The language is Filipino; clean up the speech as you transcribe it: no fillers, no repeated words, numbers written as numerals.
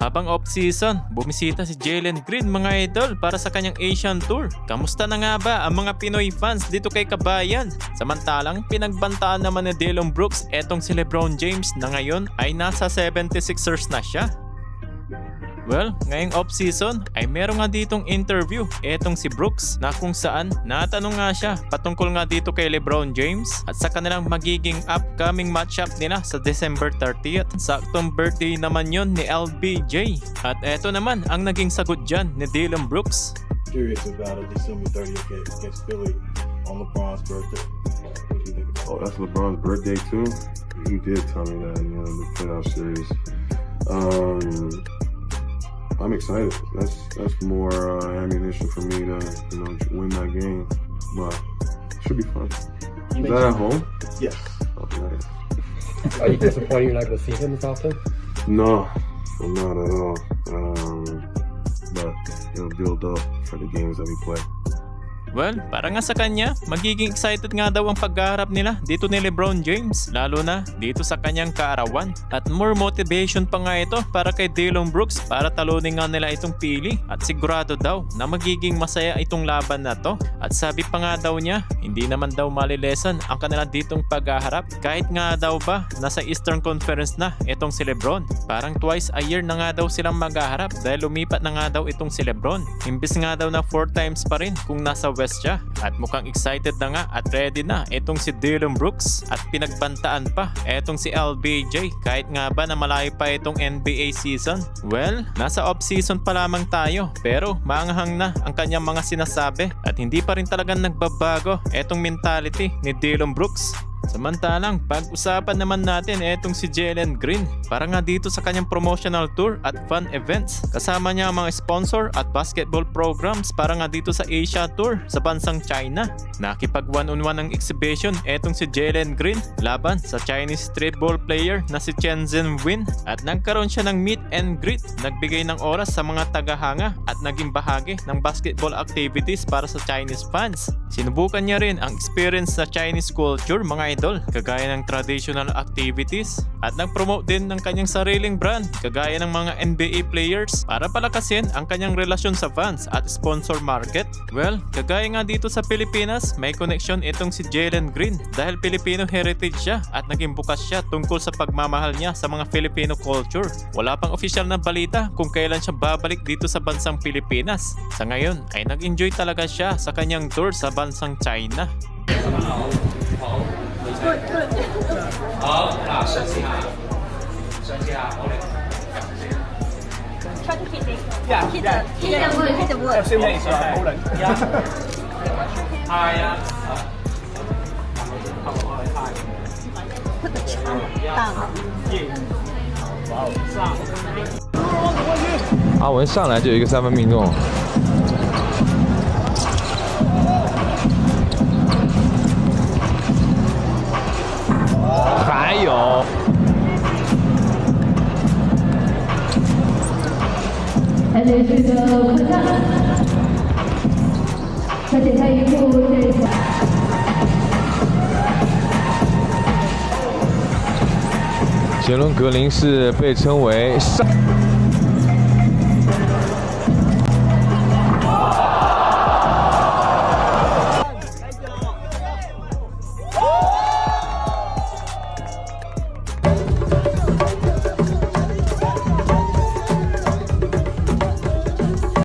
Habang off-season, bumisita si Jalen Green mga idol para sa kanyang Asian Tour. Kamusta na nga ba ang mga Pinoy fans dito kay Kabayan? Samantalang pinagbantaan naman ni Dillon Brooks etong si LeBron James na ngayon ay nasa 76ers na siya. Well, ngayong off-season ay meron nga ditong interview etong si Brooks na kung saan natanong nga siya patungkol nga dito kay LeBron James at sa kanilang magiging upcoming matchup nila sa December 30th. Saktong birthday naman yon ni LBJ. At eto naman ang naging sagot dyan ni Dillon Brooks. Curious about December 30th against Philly on LeBron's birthday. What do you think about Oh, that's LeBron's birthday too? He did tell me that, the playoff series. I'm excited. That's more ammunition for me to win that game. But it should be fun. Is that at home? Yes. Oh, nice. Are you disappointed you're not going to see him this often? No, I'm not at all. But it'll build up for the games that we play. Well, para nga sa kanya, magiging excited nga daw ang pagharap nila dito ni LeBron James, lalo na dito sa kanyang kaarawan. At more motivation pa nga ito para kay Dillon Brooks para talunin nga nila itong Philly at sigurado daw na magiging masaya itong laban na to. At sabi pa nga daw niya, hindi naman daw malilesan ang kanila ditong paghaharap kahit nga daw ba nasa Eastern Conference na itong si LeBron. Parang twice a year na nga daw silang maghaharap dahil lumipat na nga daw itong si LeBron. Imbis nga daw na 4 times pa rin kung nasa West siya. At mukhang excited na nga at ready na itong si Dillon Brooks at pinagbantaan pa itong si LBJ kahit nga ba na malayo pa itong NBA season. Well, nasa off-season pa lamang tayo pero maanghang na ang kanyang mga sinasabi at hindi pa rin talagang nagbabago itong mentality ni Dillon Brooks. Samantalang pag-usapan naman natin etong si Jalen Green para nga dito sa kanyang promotional tour at fun events. Kasama niya ang mga sponsor at basketball programs para nga dito sa Asia Tour sa bansang China. Nakipag one-on-one ng exhibition etong si Jalen Green laban sa Chinese streetball player na si Chen Zhenwin at nagkaroon siya ng meet and greet. Nagbigay ng oras sa mga tagahanga at naging bahagi ng basketball activities para sa Chinese fans. Sinubukan niya rin ang experience sa Chinese culture mga idol, kagaya ng traditional activities at nag-promote din ng kanyang sariling brand kagaya ng mga NBA players para palakasin ang kanyang relasyon sa fans at sponsor market. Well, kagaya nga dito sa Pilipinas, may connection itong si Jalen Green dahil Filipino heritage siya at naging bukas siya tungkol sa pagmamahal niya sa mga Filipino culture. Wala pang opisyal na balita kung kailan siya babalik dito sa bansang Pilipinas. Sa ngayon ay nag-enjoy talaga siya sa kanyang tour sa bansang China. 好，啊，升起哈，升起哈，OK。 Try to hit it. Yeah, Hit yeah. the wood. FC next, hold it. Yeah. Hi, yeah. Put the chop down. 阿文上来就有一个三分命中，还有而且这个客场，而且他一步对手。杰伦格林是被称为上。